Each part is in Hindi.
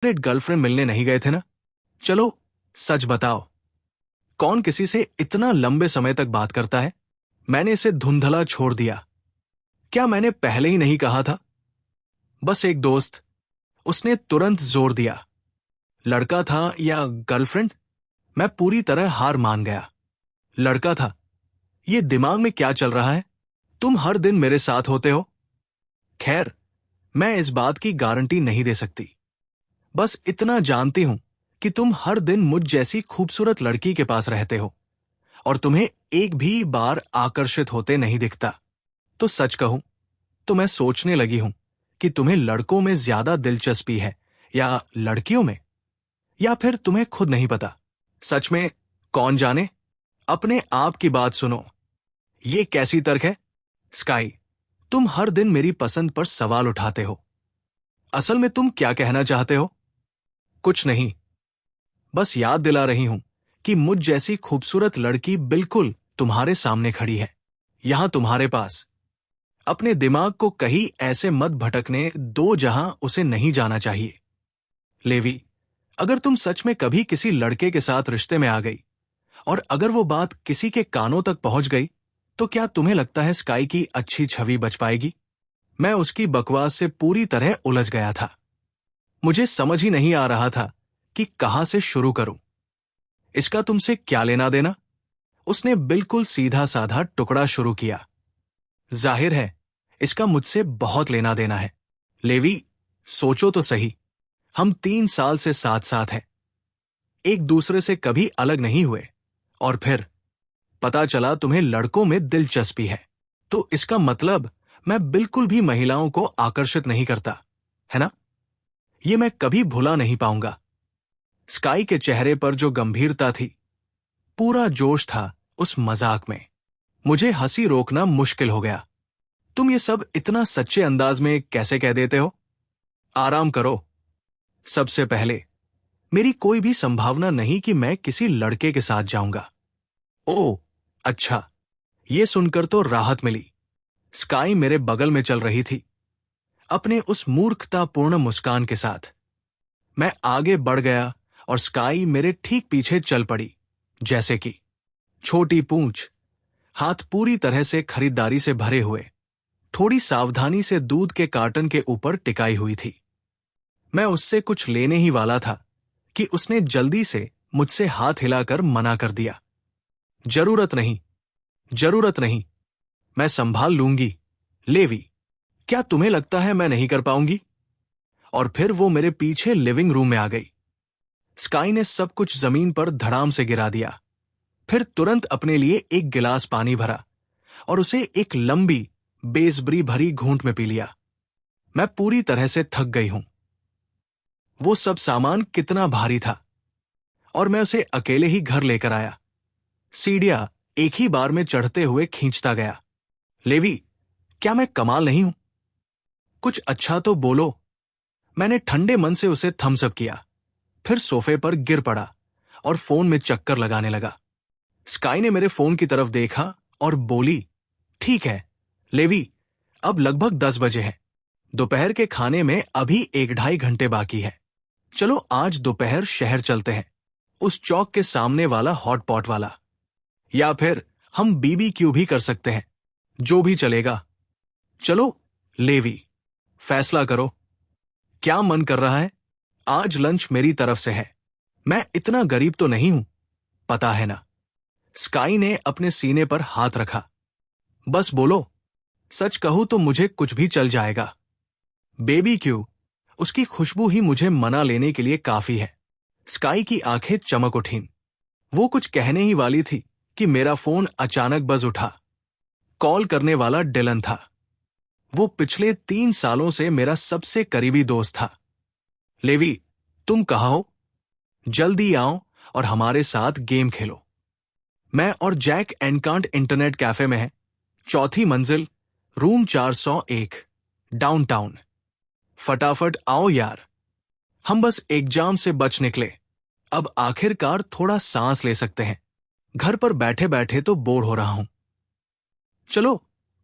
गर्लफ्रेंड मिलने नहीं गए थे ना? चलो सच बताओ, कौन किसी से इतना लंबे समय तक बात करता है? मैंने इसे धुंधला छोड़ दिया। क्या मैंने पहले ही नहीं कहा था? बस एक दोस्त। उसने तुरंत जोर दिया। लड़का था या गर्लफ्रेंड? मैं पूरी तरह हार मान गया। लड़का था। ये दिमाग में क्या चल रहा है? तुम हर दिन मेरे साथ होते हो। खैर, मैं इस बात की गारंटी नहीं दे सकती। बस इतना जानती हूं कि तुम हर दिन मुझ जैसी खूबसूरत लड़की के पास रहते हो और तुम्हें एक भी बार आकर्षित होते नहीं दिखता। तो सच कहूं तो मैं सोचने लगी हूं कि तुम्हें लड़कों में ज्यादा दिलचस्पी है या लड़कियों में, या फिर तुम्हें खुद नहीं पता। सच में, कौन जाने। अपने आप की बात सुनो। ये कैसी तर्क है? स्काई, तुम हर दिन मेरी पसंद पर सवाल उठाते हो। असल में तुम क्या कहना चाहते हो? कुछ नहीं, बस याद दिला रही हूं कि मुझ जैसी खूबसूरत लड़की बिल्कुल तुम्हारे सामने खड़ी है, यहां तुम्हारे पास। अपने दिमाग को कहीं ऐसे मत भटकने दो जहां उसे नहीं जाना चाहिए। लेवी, अगर तुम सच में कभी किसी लड़के के साथ रिश्ते में आ गई और अगर वो बात किसी के कानों तक पहुंच गई, तो क्या तुम्हें लगता है स्काई की अच्छी छवि बच पाएगी? मैं उसकी बकवास से पूरी तरह उलझ गया था। मुझे समझ ही नहीं आ रहा था कि कहां से शुरू करूं। इसका तुमसे क्या लेना देना? उसने बिल्कुल सीधा साधा टुकड़ा शुरू किया। जाहिर है, इसका मुझसे बहुत लेना देना है। लेवी, सोचो तो सही। हम 3 साल से साथ साथ हैं, एक दूसरे से कभी अलग नहीं हुए, और फिर पता चला तुम्हें लड़कों में दिलचस्पी है। तो इसका मतलब मैं बिल्कुल भी महिलाओं को आकर्षित नहीं करता, है ना? ये मैं कभी भुला नहीं पाऊंगा। स्काई के चेहरे पर जो गंभीरता थी, पूरा जोश था उस मजाक में। मुझे हंसी रोकना मुश्किल हो गया। तुम ये सब इतना सच्चे अंदाज में कैसे कह देते हो? आराम करो। सबसे पहले, मेरी कोई भी संभावना नहीं कि मैं किसी लड़के के साथ जाऊंगा। ओह, अच्छा। ये सुनकर तो राहत मिली। स्काई मेरे बगल में चल रही थी, अपने उस मूर्खतापूर्ण मुस्कान के साथ। मैं आगे बढ़ गया और स्काई मेरे ठीक पीछे चल पड़ी। जैसे कि छोटी पूंछ, हाथ पूरी तरह से खरीदारी से भरे हुए, थोड़ी सावधानी से दूध के कार्टन के ऊपर टिकाई हुई थी। मैं उससे कुछ लेने ही वाला था कि उसने जल्दी से मुझसे हाथ हिलाकर मना कर दिया। जरूरत नहीं, जरूरत नहीं, मैं संभाल लूंगी। लेवी, क्या तुम्हें लगता है मैं नहीं कर पाऊंगी? और फिर वो मेरे पीछे लिविंग रूम में आ गई। स्काई ने सब कुछ जमीन पर धड़ाम से गिरा दिया, फिर तुरंत अपने लिए एक गिलास पानी भरा और उसे एक लंबी बेसब्री भरी घूंट में पी लिया। मैं पूरी तरह से थक गई हूं। वो सब सामान कितना भारी था, और मैं उसे अकेले ही घर लेकर आया। सीढ़ियां एक ही बार में चढ़ते हुए खींचता गया। लेवी, क्या मैं कमाल नहीं हूं? कुछ अच्छा तो बोलो। मैंने ठंडे मन से उसे थम्स अप किया, फिर सोफे पर गिर पड़ा और फोन में चक्कर लगाने लगा। स्काई ने मेरे फोन की तरफ देखा और बोली, ठीक है लेवी, अब लगभग 10 बजे हैं। दोपहर के खाने में अभी 1-2.5 घंटे बाकी है। चलो आज दोपहर शहर चलते हैं, उस चौक के सामने वाला हॉट पॉट वाला। या फिर हम BBQ भी कर सकते हैं, जो भी चलेगा। चलो लेवी, फैसला करो। क्या मन कर रहा है? आज लंच मेरी तरफ से है। मैं इतना गरीब तो नहीं हूं, पता है ना। स्काई ने अपने सीने पर हाथ रखा। बस बोलो, सच कहूं तो मुझे कुछ भी चल जाएगा। BBQ, उसकी खुशबू ही मुझे मना लेने के लिए काफी है। स्काई की आंखें चमक उठीं। वो कुछ कहने ही वाली थी कि मेरा फोन अचानक बज उठा। कॉल करने वाला डिलन था। वो पिछले 3 सालों से मेरा सबसे करीबी दोस्त था। लेवी, तुम कहाँ हो? जल्दी आओ और हमारे साथ गेम खेलो। मैं और जैक एनकांट इंटरनेट कैफे में है, 4थी मंजिल, रूम 401, डाउनटाउन। फटाफट आओ यार। हम बस एग्जाम से बच निकले, अब आखिरकार थोड़ा सांस ले सकते हैं। घर पर बैठे बैठे तो बोर हो रहा हूं। चलो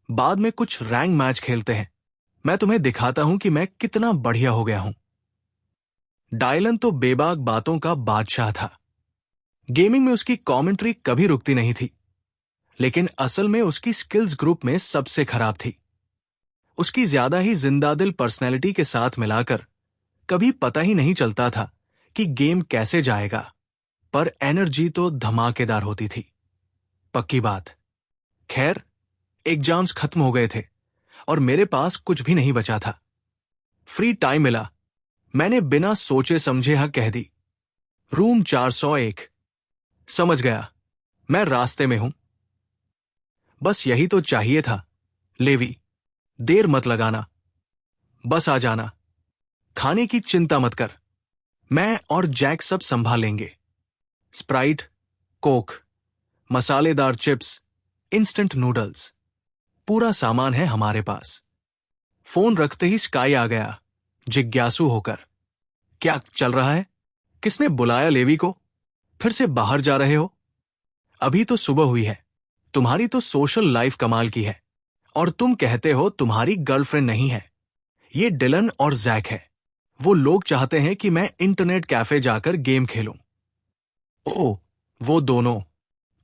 बाद में कुछ रैंक मैच खेलते हैं। मैं तुम्हें दिखाता हूं कि मैं कितना बढ़िया हो गया हूं। डायलन तो बेबाक बातों का बादशाह था। गेमिंग में उसकी कमेंट्री कभी रुकती नहीं थी, लेकिन असल में उसकी स्किल्स ग्रुप में सबसे खराब थी। उसकी ज्यादा ही जिंदादिल पर्सनैलिटी के साथ मिलाकर कभी पता ही नहीं चलता था कि गेम कैसे जाएगा, पर एनर्जी तो धमाकेदार होती थी। पक्की बात। खैर, एग्जाम्स खत्म हो गए थे और मेरे पास कुछ भी नहीं बचा था। फ्री टाइम मिला, मैंने बिना सोचे समझे हाँ कह दी, रूम 401। समझ गया, मैं रास्ते में हूं। बस यही तो चाहिए था लेवी, देर मत लगाना, बस आ जाना। खाने की चिंता मत कर, मैं और जैक सब संभाल लेंगे। स्प्राइट, कोक, मसालेदार चिप्स, इंस्टेंट नूडल्स, पूरा सामान है हमारे पास। फोन रखते ही स्काई आ गया, जिज्ञासु होकर। क्या चल रहा है? किसने बुलाया लेवी को? फिर से बाहर जा रहे हो? अभी तो सुबह हुई है। तुम्हारी तो सोशल लाइफ कमाल की है, और तुम कहते हो तुम्हारी गर्लफ्रेंड नहीं है। ये डिलन और जैक है। वो लोग चाहते हैं कि मैं इंटरनेट कैफे जाकर गेम खेलूं। ओह, वो दोनों?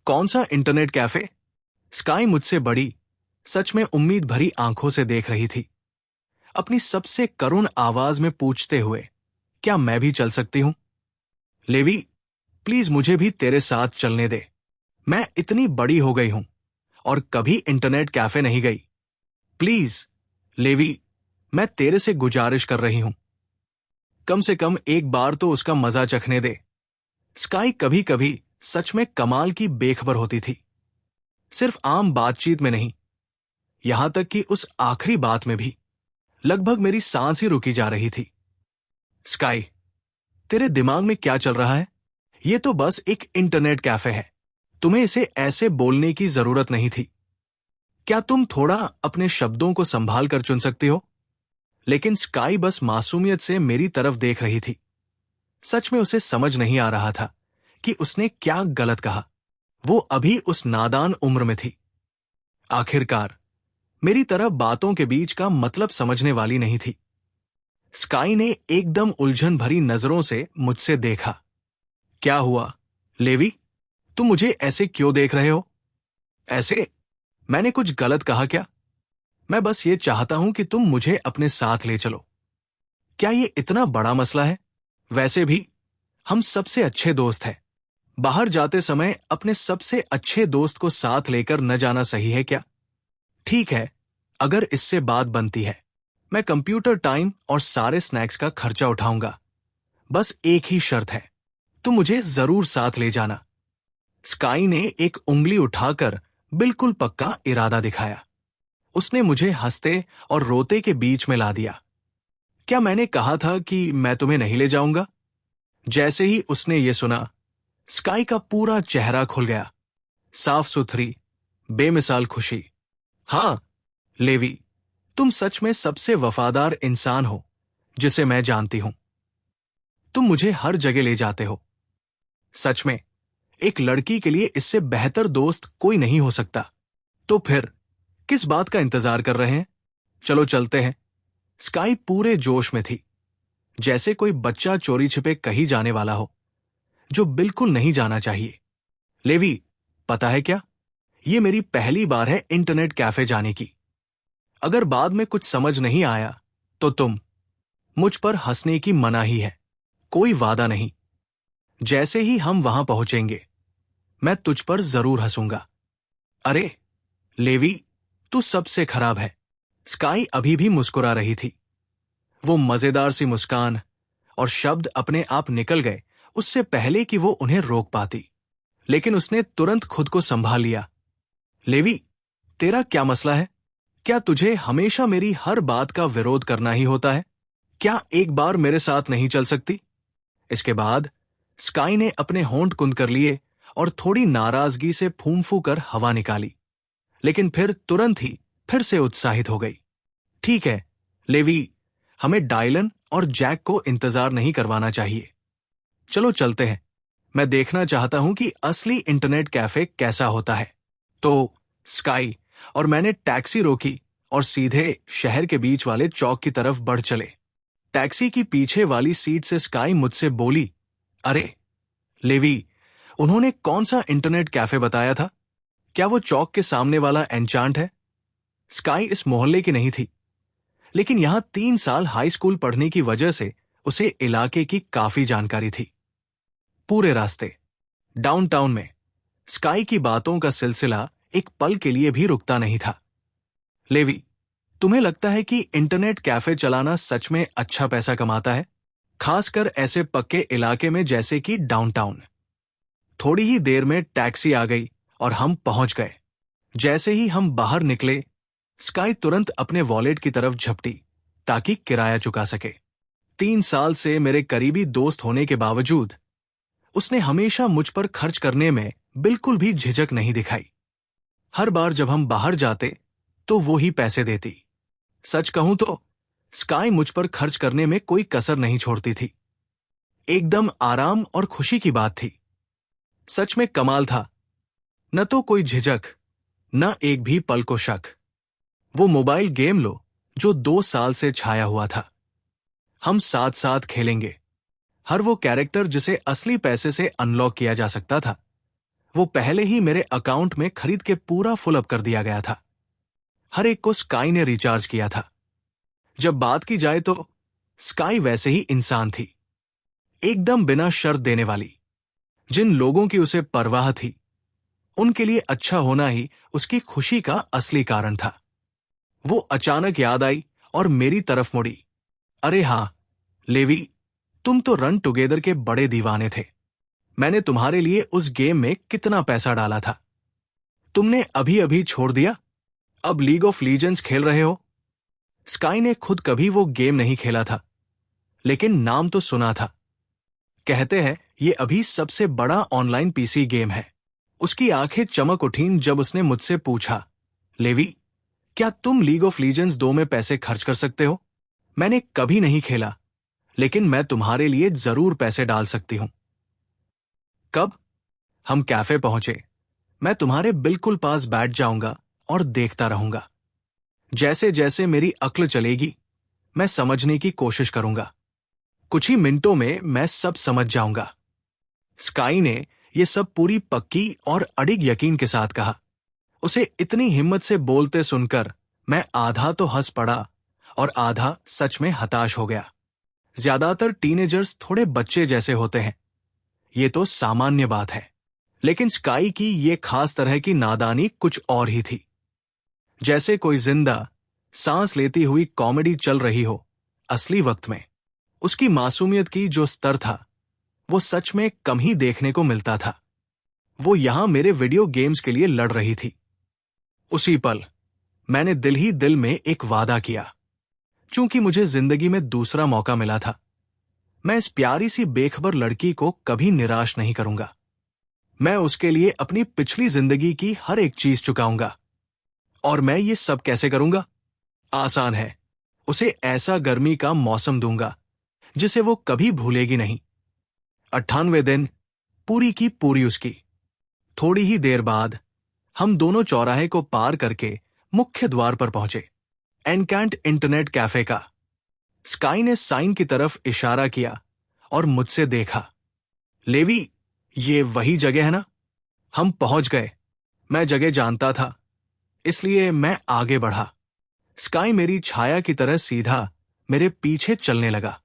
कौन सा इंटरनेट कैफे? स्काई मुझसे बड़ी, सच में उम्मीद भरी आंखों से देख रही थी, अपनी सबसे करुण आवाज में पूछते हुए, क्या मैं भी चल सकती हूं? लेवी, प्लीज मुझे भी तेरे साथ चलने दे। मैं इतनी बड़ी हो गई हूं और कभी इंटरनेट कैफे नहीं गई। प्लीज लेवी, मैं तेरे से गुजारिश कर रही हूं, कम से कम एक बार तो उसका मजा चखने दे। स्काई कभी कभी सच में कमाल की बेखबर होती थी, सिर्फ आम बातचीत में नहीं, यहां तक कि उस आखिरी बात में भी लगभग मेरी सांस ही रुकी जा रही थी। स्काई, तेरे दिमाग में क्या चल रहा है? यह तो बस एक इंटरनेट कैफे है, तुम्हें इसे ऐसे बोलने की जरूरत नहीं थी। क्या तुम थोड़ा अपने शब्दों को संभाल कर चुन सकती हो? लेकिन स्काई बस मासूमियत से मेरी तरफ देख रही थी। सच में उसे समझ नहीं आ रहा था कि उसने क्या गलत कहा। वो अभी उस नादान उम्र में थी। आखिरकार मेरी तरह बातों के बीच का मतलब समझने वाली नहीं थी। स्काई ने एकदम उलझन भरी नजरों से मुझसे देखा। क्या हुआ लेवी, तुम मुझे ऐसे क्यों देख रहे हो? ऐसे? मैंने कुछ गलत कहा क्या? मैं बस ये चाहता हूं कि तुम मुझे अपने साथ ले चलो। क्या ये इतना बड़ा मसला है? वैसे भी हम सबसे अच्छे दोस्त हैं। बाहर जाते समय अपने सबसे अच्छे दोस्त को साथ लेकर न जाना सही है क्या? ठीक है, अगर इससे बात बनती है, मैं कंप्यूटर टाइम और सारे स्नैक्स का खर्चा उठाऊंगा। बस एक ही शर्त है, तुम मुझे जरूर साथ ले जाना। स्काई ने एक उंगली उठाकर बिल्कुल पक्का इरादा दिखाया। उसने मुझे हंसते और रोते के बीच में ला दिया। क्या मैंने कहा था कि मैं तुम्हें नहीं ले जाऊंगा? जैसे ही उसने ये सुना, स्काई का पूरा चेहरा खुल गया। साफ सुथरी, बेमिसाल खुशी। हां लेवी, तुम सच में सबसे वफादार इंसान हो जिसे मैं जानती हूं। तुम मुझे हर जगह ले जाते हो। सच में एक लड़की के लिए इससे बेहतर दोस्त कोई नहीं हो सकता। तो फिर किस बात का इंतजार कर रहे हैं? चलो चलते हैं। स्काई पूरे जोश में थी, जैसे कोई बच्चा चोरी छिपे कहीं जाने वाला हो, जो बिल्कुल नहीं जाना चाहिए। लेवी, पता है क्या, ये मेरी पहली बार है इंटरनेट कैफे जाने की। अगर बाद में कुछ समझ नहीं आया तो तुम मुझ पर हंसने की मनाही है, कोई वादा नहीं। जैसे ही हम वहां पहुंचेंगे, मैं तुझ पर जरूर हंसूंगा। अरे लेवी, तू सबसे खराब है। स्काई अभी भी मुस्कुरा रही थी। वो मजेदार सी मुस्कान और शब्द अपने आप निकल गए उससे पहले कि वो उन्हें रोक पाती, लेकिन उसने तुरंत खुद को संभाल लिया। लेवी, तेरा क्या मसला है? क्या तुझे हमेशा मेरी हर बात का विरोध करना ही होता है? क्या एक बार मेरे साथ नहीं चल सकती? इसके बाद स्काई ने अपने होंठ कुंद कर लिए और थोड़ी नाराजगी से फूंफू कर हवा निकाली, लेकिन फिर तुरंत ही फिर से उत्साहित हो गई। ठीक है लेवी, हमें डायलन और जैक को इंतजार नहीं करवाना चाहिए। चलो चलते हैं। मैं देखना चाहता हूं कि असली इंटरनेट कैफे कैसा होता है। तो स्काई और मैंने टैक्सी रोकी और सीधे शहर के बीच वाले चौक की तरफ बढ़ चले। टैक्सी की पीछे वाली सीट से स्काई मुझसे बोली, अरे लेवी, उन्होंने कौन सा इंटरनेट कैफे बताया था? क्या वो चौक के सामने वाला एन्चांट है? स्काई इस मोहल्ले की नहीं थी, लेकिन यहां 3 साल हाई स्कूल पढ़ने की वजह से उसे इलाके की काफी जानकारी थी। पूरे रास्ते डाउनटाउन में स्काई की बातों का सिलसिला एक पल के लिए भी रुकता नहीं था। लेवी, तुम्हें लगता है कि इंटरनेट कैफे चलाना सच में अच्छा पैसा कमाता है, खासकर ऐसे पक्के इलाके में जैसे कि डाउनटाउन? थोड़ी ही देर में टैक्सी आ गई और हम पहुंच गए। जैसे ही हम बाहर निकले, स्काई तुरंत अपने वॉलेट की तरफ झपटी ताकि किराया चुका सके। 3 साल से मेरे करीबी दोस्त होने के बावजूद उसने हमेशा मुझ पर खर्च करने में बिल्कुल भी झिझक नहीं दिखाई। हर बार जब हम बाहर जाते तो वो ही पैसे देती। सच कहूं तो स्काई मुझ पर खर्च करने में कोई कसर नहीं छोड़ती थी। एकदम आराम और खुशी की बात थी। सच में कमाल था। न तो कोई झिझक, न एक भी पल को शक। वो मोबाइल गेम लो जो 2 साल से छाया हुआ था। हम साथ साथ खेलेंगे। हर वो कैरेक्टर जिसे असली पैसे से अनलॉक किया जा सकता था, वो पहले ही मेरे अकाउंट में खरीद के पूरा फुल अप कर दिया गया था। हर एक को स्काई ने रिचार्ज किया था। जब बात की जाए तो स्काई वैसे ही इंसान थी, एकदम बिना शर्त देने वाली। जिन लोगों की उसे परवाह थी, उनके लिए अच्छा होना ही उसकी खुशी का असली कारण था। वो अचानक याद आई और मेरी तरफ मुड़ी। अरे हां लेवी, तुम तो रन टुगेदर के बड़े दीवाने थे। मैंने तुम्हारे लिए उस गेम में कितना पैसा डाला था। तुमने अभी अभी छोड़ दिया, अब लीग ऑफ लीजेंड्स खेल रहे हो। स्काई ने खुद कभी वो गेम नहीं खेला था, लेकिन नाम तो सुना था। कहते हैं ये अभी सबसे बड़ा ऑनलाइन पीसी गेम है। उसकी आंखें चमक उठीं जब उसने मुझसे पूछा, लेवी, क्या तुम लीग ऑफ लीजेंड्स 2 में पैसे खर्च कर सकते हो? मैंने कभी नहीं खेला, लेकिन मैं तुम्हारे लिए जरूर पैसे डाल सकती हूं। कब? हम कैफे पहुंचे। मैं तुम्हारे बिल्कुल पास बैठ जाऊंगा और देखता रहूंगा। जैसे जैसे मेरी अक्ल चलेगी, मैं समझने की कोशिश करूंगा। कुछ ही मिनटों में मैं सब समझ जाऊंगा। स्काई ने यह सब पूरी पक्की और अडिग यकीन के साथ कहा। उसे इतनी हिम्मत से बोलते सुनकर मैं आधा तो हंस पड़ा और आधा सच में हताश हो गया। ज्यादातर टीनेजर्स थोड़े बच्चे जैसे होते हैं, ये तो सामान्य बात है। लेकिन स्काई की ये खास तरह की नादानी कुछ और ही थी। जैसे कोई जिंदा, सांस लेती हुई कॉमेडी चल रही हो असली वक्त में। उसकी मासूमियत की जो स्तर था, वो सच में कम ही देखने को मिलता था। वो यहां मेरे वीडियो गेम्स के लिए लड़ रही थी। उसी पल मैंने दिल ही दिल में एक वादा किया। चूंकि मुझे जिंदगी में दूसरा मौका मिला था, मैं इस प्यारी सी बेखबर लड़की को कभी निराश नहीं करूंगा। मैं उसके लिए अपनी पिछली जिंदगी की हर एक चीज चुकाऊंगा। और मैं ये सब कैसे करूंगा? आसान है। उसे ऐसा गर्मी का मौसम दूंगा जिसे वो कभी भूलेगी नहीं। 98 दिन पूरी की पूरी उसकी। थोड़ी ही देर बाद हम दोनों चौराहे को पार करके मुख्य द्वार पर पहुंचे, एनकैंट इंटरनेट कैफे का। स्काई ने साइन की तरफ इशारा किया और मुझसे देखा। लेवी, ये वही जगह है ना? हम पहुंच गए। मैं जगह जानता था, इसलिए मैं आगे बढ़ा। स्काई मेरी छाया की तरह सीधा मेरे पीछे चलने लगा।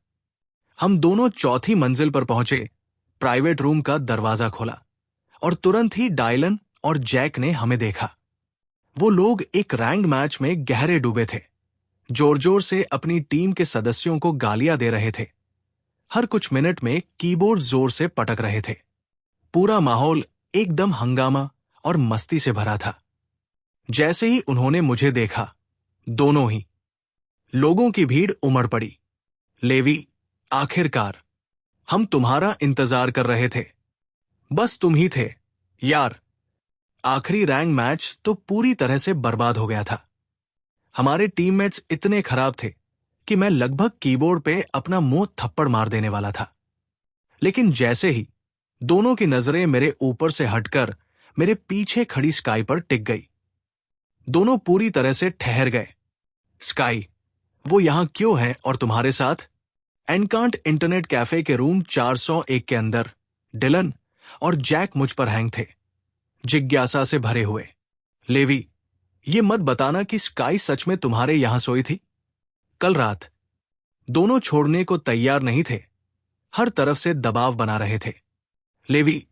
हम दोनों चौथी मंजिल पर पहुंचे। प्राइवेट रूम का दरवाजा खोला और तुरंत ही डायलन और जैक ने हमें देखा। वो लोग एक रैंक मैच में गहरे डूबे थे, जोर जोर से अपनी टीम के सदस्यों को गालियां दे रहे थे। हर कुछ मिनट में कीबोर्ड जोर से पटक रहे थे। पूरा माहौल एकदम हंगामा और मस्ती से भरा था। जैसे ही उन्होंने मुझे देखा, दोनों ही लोगों की भीड़ उमड़ पड़ी। लेवी, आखिरकार हम तुम्हारा इंतजार कर रहे थे। बस तुम ही थे यार। आखिरी रैंक मैच तो पूरी तरह से बर्बाद हो गया था। हमारे टीममेट्स इतने खराब थे कि मैं लगभग कीबोर्ड पे अपना मुंह थप्पड़ मार देने वाला था। लेकिन जैसे ही दोनों की नजरें मेरे ऊपर से हटकर मेरे पीछे खड़ी स्काई पर टिक गई, दोनों पूरी तरह से ठहर गए। स्काई, वो यहां क्यों है और तुम्हारे साथ? एनकांट इंटरनेट कैफे के रूम 401 के अंदर डिलन और जैक मुझ पर हैंग थे, जिज्ञासा से भरे हुए। लेवी, ये मत बताना कि स्काई सच में तुम्हारे यहां सोई थी? कल रात दोनों छोड़ने को तैयार नहीं थे, हर तरफ से दबाव बना रहे थे। लेवी,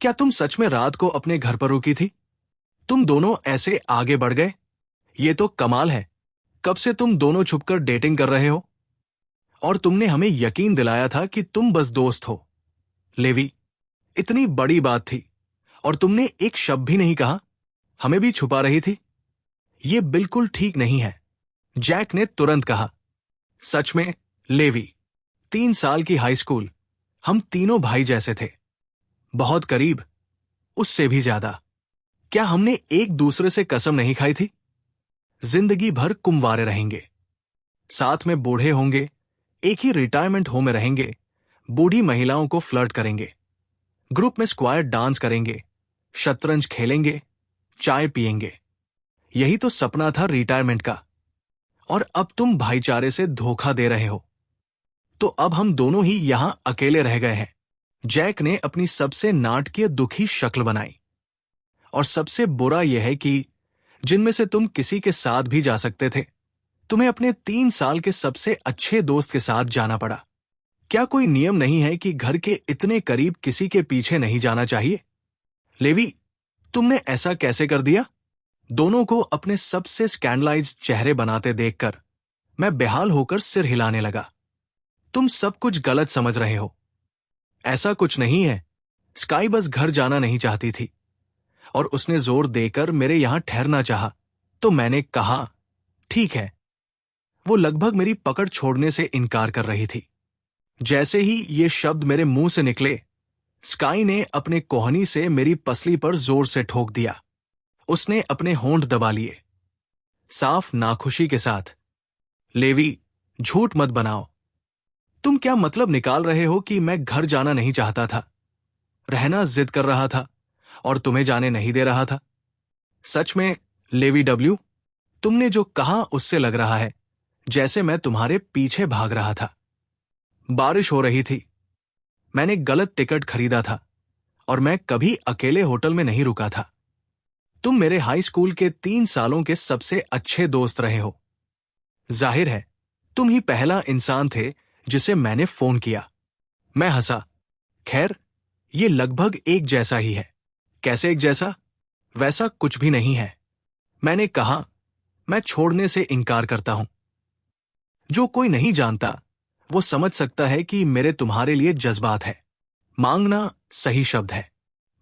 क्या तुम सच में रात को अपने घर पर रुकी थी? तुम दोनों ऐसे आगे बढ़ गए? ये तो कमाल है। कब से तुम दोनों छुपकर डेटिंग कर रहे हो? और तुमने हमें यकीन दिलाया था कि तुम बस दोस्त हो। लेवी, इतनी बड़ी बात थी और तुमने एक शब्द भी नहीं कहा, हमें भी छुपा रही थी। ये बिल्कुल ठीक नहीं है, जैक ने तुरंत कहा। सच में लेवी, 3 साल की हाई स्कूल, हम तीनों भाई जैसे थे, बहुत करीब, उससे भी ज्यादा। क्या हमने एक दूसरे से कसम नहीं खाई थी? जिंदगी भर कुंवारे रहेंगे, साथ में बूढ़े होंगे, एक ही रिटायरमेंट होम में रहेंगे, बूढ़ी महिलाओं को फ्लर्ट करेंगे, ग्रुप में स्क्वायर डांस करेंगे, शतरंज खेलेंगे, चाय पिएंगे। यही तो सपना था रिटायरमेंट का। और अब तुम भाईचारे से धोखा दे रहे हो। तो अब हम दोनों ही यहां अकेले रह गए हैं। जैक ने अपनी सबसे नाटकीय दुखी शक्ल बनाई। और सबसे बुरा यह है कि जिनमें से तुम किसी के साथ भी जा सकते थे, तुम्हें अपने 3 साल के सबसे अच्छे दोस्त के साथ जाना पड़ा। क्या कोई नियम नहीं है कि घर के इतने करीब किसी के पीछे नहीं जाना चाहिए? लेवी, तुमने ऐसा कैसे कर दिया? दोनों को अपने सबसे स्कैंडलाइज्ड चेहरे बनाते देखकर मैं बेहाल होकर सिर हिलाने लगा। तुम सब कुछ गलत समझ रहे हो। ऐसा कुछ नहीं है। स्काई बस घर जाना नहीं चाहती थी और उसने जोर देकर मेरे यहां ठहरना चाहा, तो मैंने कहा ठीक है। वो लगभग मेरी पकड़ छोड़ने से इनकार कर रही थी। जैसे ही ये शब्द मेरे मुंह से निकले, स्काई ने अपने कोहनी से मेरी पसली पर जोर से ठोक दिया। उसने अपने होंठ दबा लिए, साफ नाखुशी के साथ। लेवी, झूठ मत बनाओ। तुम क्या मतलब निकाल रहे हो कि मैं घर जाना नहीं चाहता था, रहना जिद कर रहा था और तुम्हें जाने नहीं दे रहा था? सच में लेवी डब्ल्यू, तुमने जो कहा उससे लग रहा है जैसे मैं तुम्हारे पीछे भाग रहा था। बारिश हो रही थी, मैंने गलत टिकट खरीदा था और मैं कभी अकेले होटल में नहीं रुका था। तुम मेरे हाई स्कूल के 3 सालों के सबसे अच्छे दोस्त रहे हो। जाहिर है तुम ही पहला इंसान थे जिसे मैंने फोन किया। मैं हंसा। खैर, ये लगभग एक जैसा ही है। कैसे एक जैसा? वैसा कुछ भी नहीं है। मैंने कहा, मैं छोड़ने से इनकार करता हूं। जो कोई नहीं जानता वो समझ सकता है कि मेरे तुम्हारे लिए जज्बात है। मांगना सही शब्द है।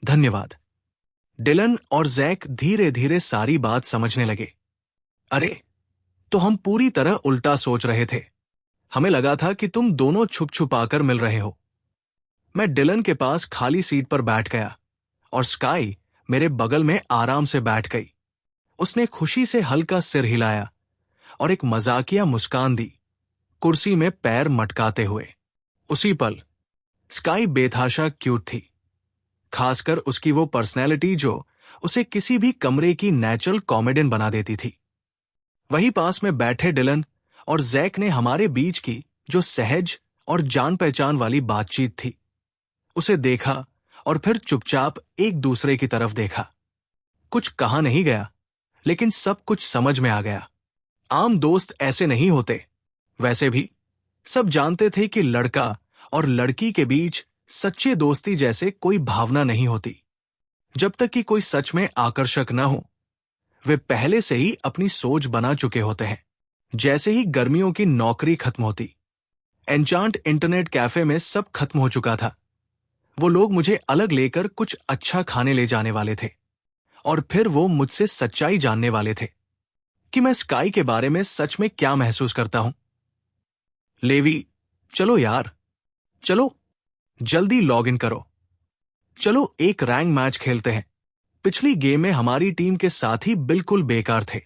धन्यवाद। डिलन और जैक धीरे धीरे सारी बात समझने लगे। अरे, तो हम पूरी तरह उल्टा सोच रहे थे। हमें लगा था कि तुम दोनों छुप छुपाकर मिल रहे हो। मैं डिलन के पास खाली सीट पर बैठ गया और स्काई मेरे बगल में आराम से बैठ गई। उसने खुशी से हल्का सिर हिलाया और एक मजाकिया मुस्कान दी, कुर्सी में पैर मटकाते हुए। उसी पल स्काई बेतहाशा क्यूट थी, खासकर उसकी वो पर्सनैलिटी जो उसे किसी भी कमरे की नेचुरल कॉमेडियन बना देती थी। वहीं पास में बैठे डिलन और जैक ने हमारे बीच की जो सहज और जान पहचान वाली बातचीत थी, उसे देखा और फिर चुपचाप एक दूसरे की तरफ देखा। कुछ कहा नहीं गया, लेकिन सब कुछ समझ में आ गया। आम दोस्त ऐसे नहीं होते। वैसे भी सब जानते थे कि लड़का और लड़की के बीच सच्चे दोस्ती जैसे कोई भावना नहीं होती। जब तक कि कोई सच में आकर्षक न हो, वे पहले से ही अपनी सोच बना चुके होते हैं। जैसे ही गर्मियों की नौकरी खत्म होती, एन्चांट इंटरनेट कैफे में सब खत्म हो चुका था। वो लोग मुझे अलग लेकर कुछ अच्छा खाने ले जाने वाले थे और फिर वो मुझसे सच्चाई जानने वाले थे कि मैं स्काई के बारे में सच में क्या महसूस करता हूं। लेवी, चलो यार, चलो जल्दी लॉग इन करो। चलो एक रैंक मैच खेलते हैं। पिछली गेम में हमारी टीम के साथी बिल्कुल बेकार थे।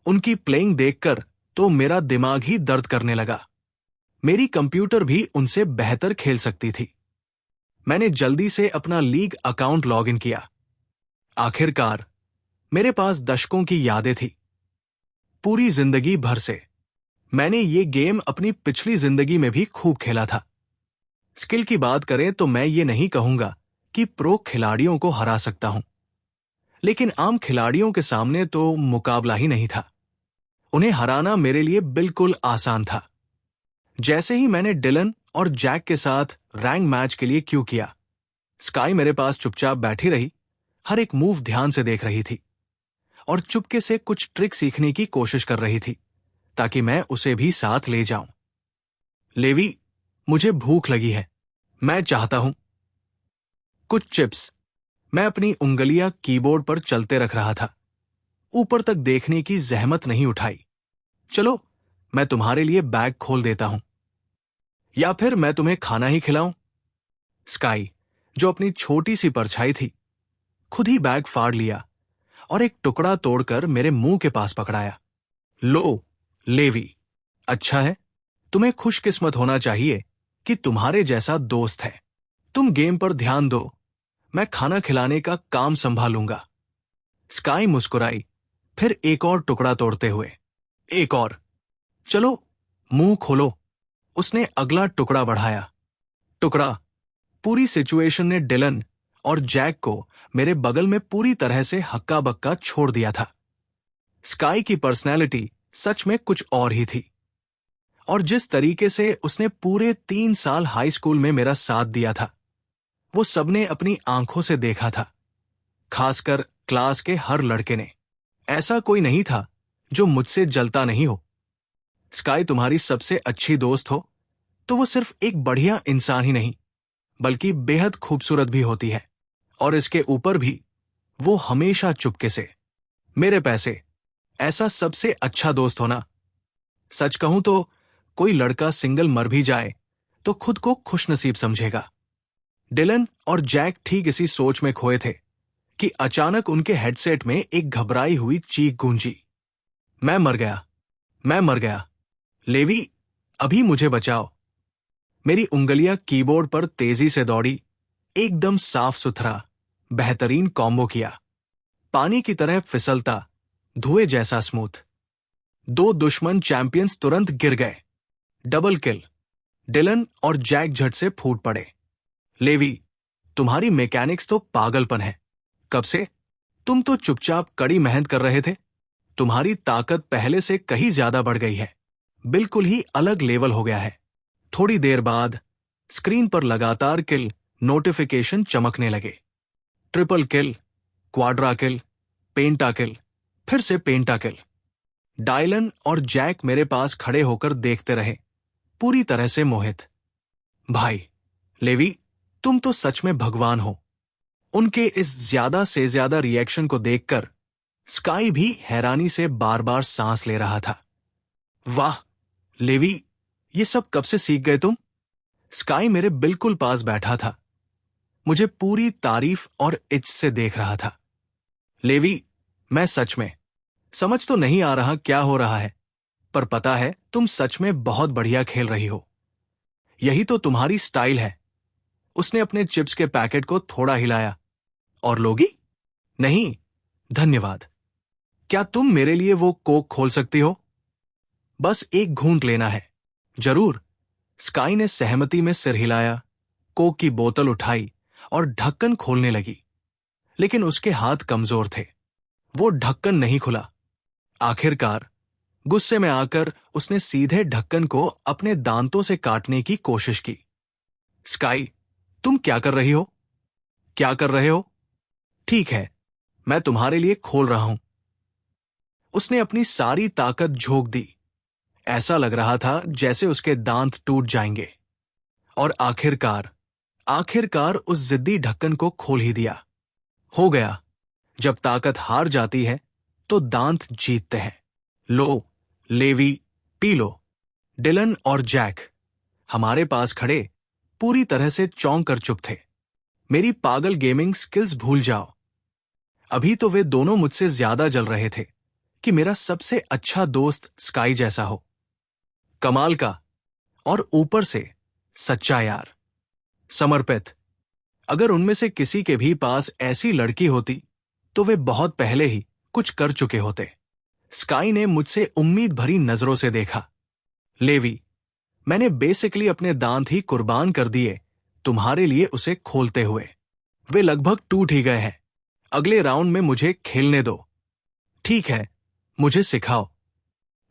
उनकी प्लेइंग देखकर तो मेरा दिमाग ही दर्द करने लगा। मेरी कंप्यूटर भी उनसे बेहतर खेल सकती थी। मैंने जल्दी से अपना लीग अकाउंट लॉग इन किया। आखिरकार मेरे पास दशकों की यादें थी, पूरी जिंदगी भर से। मैंने ये गेम अपनी पिछली जिंदगी में भी खूब खेला था। स्किल की बात करें तो मैं ये नहीं कहूंगा कि प्रो खिलाड़ियों को हरा सकता हूं, लेकिन आम खिलाड़ियों के सामने तो मुकाबला ही नहीं था। उन्हें हराना मेरे लिए बिल्कुल आसान था। जैसे ही मैंने डिलन और जैक के साथ रैंक मैच के लिए क्यू किया, स्काई मेरे पास चुपचाप बैठी रही, हर एक मूव ध्यान से देख रही थी और चुपके से कुछ ट्रिक सीखने की कोशिश कर रही थी ताकि मैं उसे भी साथ ले जाऊं। लेवी, मुझे भूख लगी है, मैं चाहता हूं कुछ चिप्स। मैं अपनी उंगलियां कीबोर्ड पर चलते रख रहा था, ऊपर तक देखने की जहमत नहीं उठाई। चलो, मैं तुम्हारे लिए बैग खोल देता हूं, या फिर मैं तुम्हें खाना ही खिलाऊं। स्काई, जो अपनी छोटी सी परछाई थी, खुद ही बैग फाड़ लिया और एक टुकड़ा तोड़कर मेरे मुंह के पास पकड़ाया। लो, लेवी, अच्छा है, तुम्हें खुशकिस्मत होना चाहिए कि तुम्हारे जैसा दोस्त है। तुम गेम पर ध्यान दो, मैं खाना खिलाने का काम संभालूंगा। स्काई मुस्कुराई, फिर एक और टुकड़ा तोड़ते हुए। एक और, चलो, मुंह खोलो। उसने अगला टुकड़ा बढ़ाया। टुकड़ा। पूरी सिचुएशन ने डिलन और जैक को मेरे बगल में पूरी तरह से हक्का बक्का छोड़ दिया था। स्काई की पर्सनैलिटी सच में कुछ और ही थी, और जिस तरीके से उसने पूरे 3 साल हाई स्कूल में मेरा साथ दिया था, वो सबने अपनी आंखों से देखा था। खासकर क्लास के हर लड़के ने। ऐसा कोई नहीं था जो मुझसे जलता नहीं हो। स्काई तुम्हारी सबसे अच्छी दोस्त हो तो वो सिर्फ एक बढ़िया इंसान ही नहीं, बल्कि बेहद खूबसूरत भी होती है। और इसके ऊपर भी वो हमेशा चुपके से मेरे पैसे, ऐसा सबसे अच्छा दोस्त होना। सच कहूं तो कोई लड़का सिंगल मर भी जाए तो खुद को खुशनसीब समझेगा। डिलन और जैक ठीक इसी सोच में खोए थे कि अचानक उनके हेडसेट में एक घबराई हुई चीख गूंजी। मैं मर गया, मैं मर गया। लेवी, अभी मुझे बचाओ। मेरी उंगलियां कीबोर्ड पर तेजी से दौड़ी। एकदम साफ सुथरा, बेहतरीन कॉम्बो किया। पानी की तरह फिसलता, धुएं जैसा स्मूथ। 2 दुश्मन चैंपियंस तुरंत गिर गए। Double kill. डिलन और जैक झट से फूट पड़े। लेवी, तुम्हारी मैकेनिक्स तो पागलपन है। कब से? तुम तो चुपचाप कड़ी मेहनत कर रहे थे। तुम्हारी ताकत पहले से कहीं ज्यादा बढ़ गई है, बिल्कुल ही अलग लेवल हो गया है। थोड़ी देर बाद स्क्रीन पर लगातार किल नोटिफिकेशन चमकने लगे। ट्रिपल किल, क्वाड्रा किल, पेंटा किल, फिर से पेंटा किल। डायलन और जैक मेरे पास खड़े होकर देखते रहे, पूरी तरह से मोहित। भाई, लेवी, तुम तो सच में भगवान हो। उनके इस ज्यादा से ज्यादा रिएक्शन को देखकर स्काई भी हैरानी से बार बार सांस ले रहा था। वाह, लेवी, ये सब कब से सीख गए तुम? स्काई मेरे बिल्कुल पास बैठा था, मुझे पूरी तारीफ और इज्जत से देख रहा था। लेवी, मैं सच में समझ तो नहीं आ रहा क्या हो रहा है, पर पता है तुम सच में बहुत बढ़िया खेल रही हो। यही तो तुम्हारी स्टाइल है। उसने अपने चिप्स के पैकेट को थोड़ा हिलाया। और लोगी? नहीं, धन्यवाद। क्या तुम मेरे लिए वो कोक खोल सकती हो? बस एक घूंट लेना है। जरूर। स्काई ने सहमति में सिर हिलाया, कोक की बोतल उठाई और ढक्कन खोलने लगी। लेकिन उसके हाथ कमजोर थे, वो ढक्कन नहीं खुला। आखिरकार गुस्से में आकर उसने सीधे ढक्कन को अपने दांतों से काटने की कोशिश की। स्काई, तुम क्या कर रही हो? क्या कर रहे हो? ठीक है, मैं तुम्हारे लिए खोल रहा हूं। उसने अपनी सारी ताकत झोंक दी। ऐसा लग रहा था जैसे उसके दांत टूट जाएंगे। और आखिरकार उस जिद्दी ढक्कन को खोल ही दिया। हो गया। जब ताकत हार जाती है तो दांत जीतते हैं। लो, लेवी, पी लो। डिलन और जैक हमारे पास खड़े पूरी तरह से चौंक कर चुप थे। मेरी पागल गेमिंग स्किल्स भूल जाओ। अभी तो वे दोनों मुझसे ज्यादा जल रहे थे कि मेरा सबसे अच्छा दोस्त स्काई जैसा हो। कमाल का, और ऊपर से सच्चा यार, समर्पित। अगर उनमें से किसी के भी पास ऐसी लड़की होती तो वे बहुत पहले ही कुछ कर चुके होते। स्काई ने मुझसे उम्मीद भरी नजरों से देखा। लेवी, मैंने बेसिकली अपने दांत ही कुर्बान कर दिए तुम्हारे लिए उसे खोलते हुए। वे लगभग टूट ही गए हैं। अगले राउंड में मुझे खेलने दो। ठीक है, मुझे सिखाओ।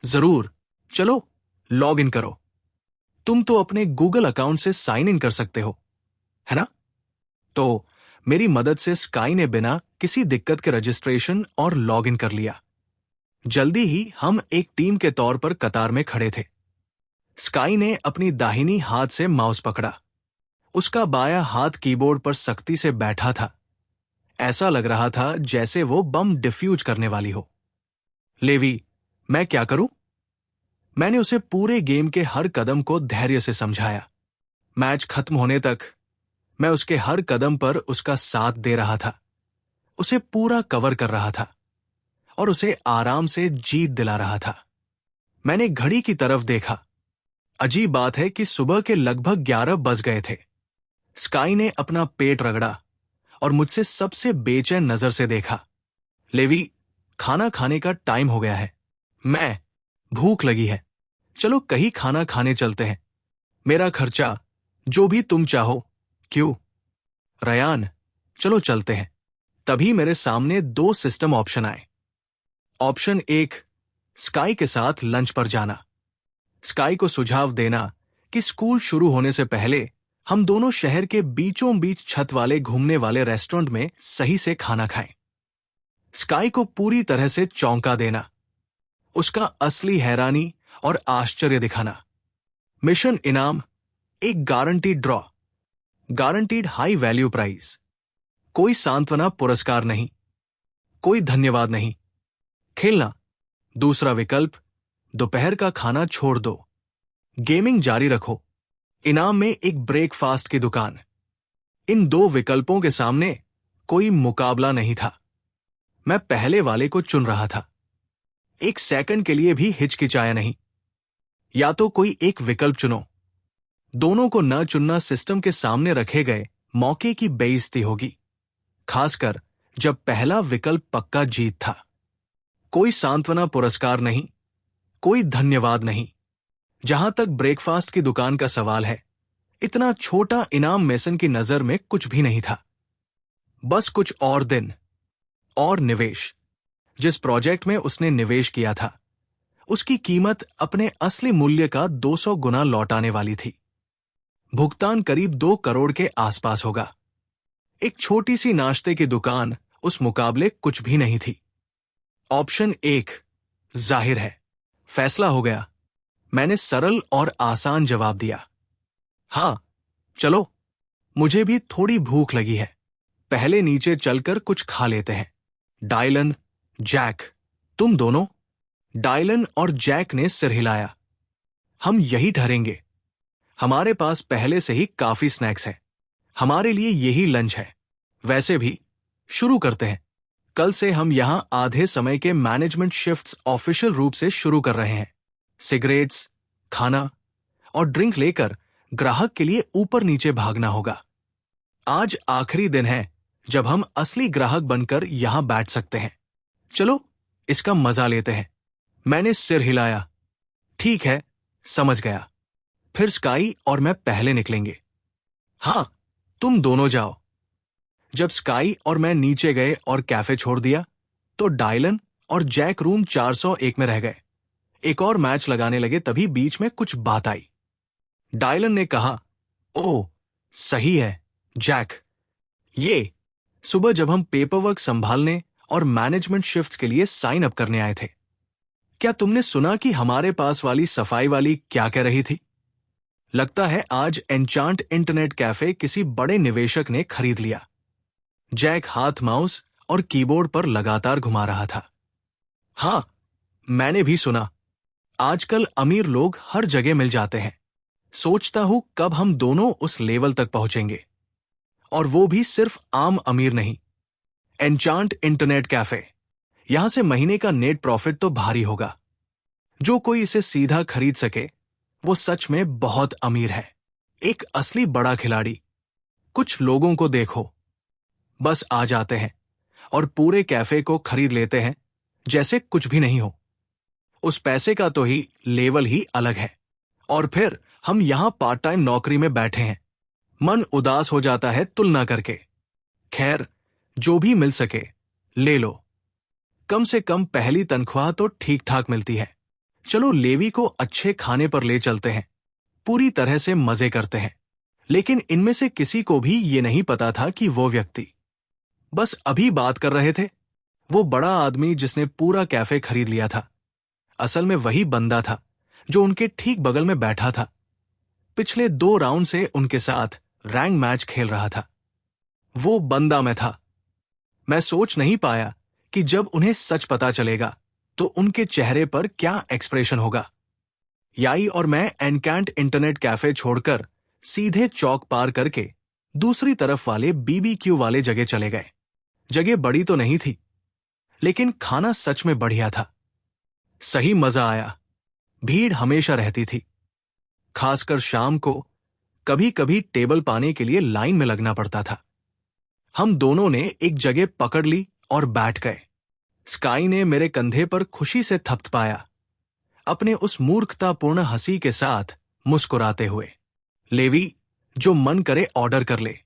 जरूर, चलो लॉग इन करो। तुम तो अपने गूगल अकाउंट से साइन इन कर सकते हो, है ना? तो मेरी मदद से स्काई ने बिना किसी दिक्कत के रजिस्ट्रेशन और लॉग इन कर लिया। जल्दी ही हम एक टीम के तौर पर कतार में खड़े थे। स्काई ने अपनी दाहिनी हाथ से माउस पकड़ा। उसका बायां हाथ कीबोर्ड पर सख्ती से बैठा था। ऐसा लग रहा था जैसे वो बम डिफ्यूज करने वाली हो। लेवी, मैं क्या करूं? मैंने उसे पूरे गेम के हर कदम को धैर्य से समझाया। मैच खत्म होने तक मैं उसके हर कदम पर उसका साथ दे रहा था, उसे पूरा कवर कर रहा था और उसे आराम से जीत दिला रहा था। मैंने घड़ी की तरफ देखा। अजीब बात है कि सुबह के लगभग 11 बज गए थे। स्काई ने अपना पेट रगड़ा और मुझसे सबसे बेचैन नजर से देखा। लेवी, खाना खाने का टाइम हो गया है। मैं, भूख लगी है। चलो कहीं खाना खाने चलते हैं। मेरा खर्चा, जो भी तुम चाहो। क्यों? रयान, चलो चलते हैं। तभी मेरे सामने 2 सिस्टम ऑप्शन आए। ऑप्शन 1, स्काई के साथ लंच पर जाना। स्काई को सुझाव देना कि स्कूल शुरू होने से पहले हम दोनों शहर के बीचों बीच छत वाले घूमने वाले रेस्टोरेंट में सही से खाना खाएं। स्काई को पूरी तरह से चौंका देना, उसका असली हैरानी और आश्चर्य दिखाना। मिशन इनाम, एक guaranteed draw, guaranteed high value prize. कोई सांत्वना पुरस्कार नहीं, कोई धन्यवाद नहीं। खेलना। दूसरा विकल्प, दोपहर का खाना छोड़ दो, गेमिंग जारी रखो, इनाम में एक ब्रेकफास्ट की दुकान। इन 2 विकल्पों के सामने कोई मुकाबला नहीं था। मैं पहले वाले को चुन रहा था। एक सेकंड के लिए भी हिचकिचाया नहीं। या तो कोई एक विकल्प चुनो। दोनों को न चुनना सिस्टम के सामने रखे गए मौके की बेइज्जती होगी, खासकर जब पहला विकल्प पक्का जीत था। कोई सांत्वना पुरस्कार नहीं, कोई धन्यवाद नहीं। जहां तक ब्रेकफास्ट की दुकान का सवाल है, इतना छोटा इनाम मेसन की नजर में कुछ भी नहीं था। बस कुछ और दिन और निवेश। जिस प्रोजेक्ट में उसने निवेश किया था, उसकी कीमत अपने असली मूल्य का 200 गुना लौटाने वाली थी। भुगतान करीब 2 करोड़ के आसपास होगा। एक छोटी सी नाश्ते की दुकान उस मुकाबले कुछ भी नहीं थी। ऑप्शन 1, जाहिर है। फैसला हो गया। मैंने सरल और आसान जवाब दिया। हां, चलो, मुझे भी थोड़ी भूख लगी है। पहले नीचे चलकर कुछ खा लेते हैं। डायलन, जैक, तुम दोनों? डायलन और जैक ने सिर हिलाया। हम यही ठहरेंगे। हमारे पास पहले से ही काफी स्नैक्स है। हमारे लिए यही लंच है। वैसे भी शुरू करते हैं। कल से हम यहां आधे समय के मैनेजमेंट शिफ्ट्स ऑफिशियल रूप से शुरू कर रहे हैं। सिगरेट्स, खाना और ड्रिंक लेकर ग्राहक के लिए ऊपर नीचे भागना होगा। आज आखिरी दिन है जब हम असली ग्राहक बनकर यहां बैठ सकते हैं। चलो, इसका मजा लेते हैं। मैंने सिर हिलाया। ठीक है, समझ गया। फिर स्काई और मैं पहले निकलेंगे। हां, तुम दोनों जाओ। जब स्काई और मैं नीचे गए और कैफे छोड़ दिया, तो डायलन और जैक रूम 401 में रह गए। एक और मैच लगाने लगे, तभी बीच में कुछ बात आई। डायलन ने कहा, ओह, सही है जैक। ये सुबह जब हम पेपरवर्क संभालने और मैनेजमेंट शिफ्ट्स के लिए साइन अप करने आए थे, क्या तुमने सुना कि हमारे पास वाली सफाई वाली क्या कह रही थी? लगता है आज एन्चांट इंटरनेट कैफे किसी बड़े निवेशक ने खरीद लिया। जैक हाथ माउस और कीबोर्ड पर लगातार घुमा रहा था। हां, मैंने भी सुना। आजकल अमीर लोग हर जगह मिल जाते हैं। सोचता हूं कब हम दोनों उस लेवल तक पहुंचेंगे। और वो भी सिर्फ आम अमीर नहीं। एन्चांट इंटरनेट कैफे, यहां से महीने का नेट प्रॉफिट तो भारी होगा। जो कोई इसे सीधा खरीद सके, वो सच में बहुत अमीर है। एक असली बड़ा खिलाड़ी। कुछ लोगों को देखो, बस आ जाते हैं और पूरे कैफे को खरीद लेते हैं जैसे कुछ भी नहीं हो। उस पैसे का तो ही लेवल ही अलग है। और फिर हम यहां पार्ट टाइम नौकरी में बैठे हैं। मन उदास हो जाता है तुलना करके। खैर, जो भी मिल सके ले लो। कम से कम पहली तनख्वाह तो ठीक ठाक मिलती है। चलो लेवी को अच्छे खाने पर ले चलते हैं, पूरी तरह से मजे करते हैं। लेकिन इनमें से किसी को भी ये नहीं पता था कि वो व्यक्ति बस अभी बात कर रहे थे, वो बड़ा आदमी जिसने पूरा कैफे खरीद लिया था, असल में वही बंदा था जो उनके ठीक बगल में बैठा था। पिछले 2 राउंड से उनके साथ रैंक मैच खेल रहा था। वो बंदा मैं था। मैं सोच नहीं पाया कि जब उन्हें सच पता चलेगा तो उनके चेहरे पर क्या एक्सप्रेशन होगा। याई और मैं एनकैंट इंटरनेट कैफे छोड़कर सीधे चौक पार करके दूसरी तरफ वाले बीबीक्यू वाले जगह चले गए। जगह बड़ी तो नहीं थी, लेकिन खाना सच में बढ़िया था। सही मजा आया। भीड़ हमेशा रहती थी, खासकर शाम को। कभी कभी टेबल पाने के लिए लाइन में लगना पड़ता था। हम दोनों ने एक जगह पकड़ ली और बैठ गए। स्काई ने मेरे कंधे पर खुशी से थपथपाया, अपने उस मूर्खतापूर्ण हंसी के साथ मुस्कुराते हुए। लेवी, जो मन करे ऑर्डर कर ले,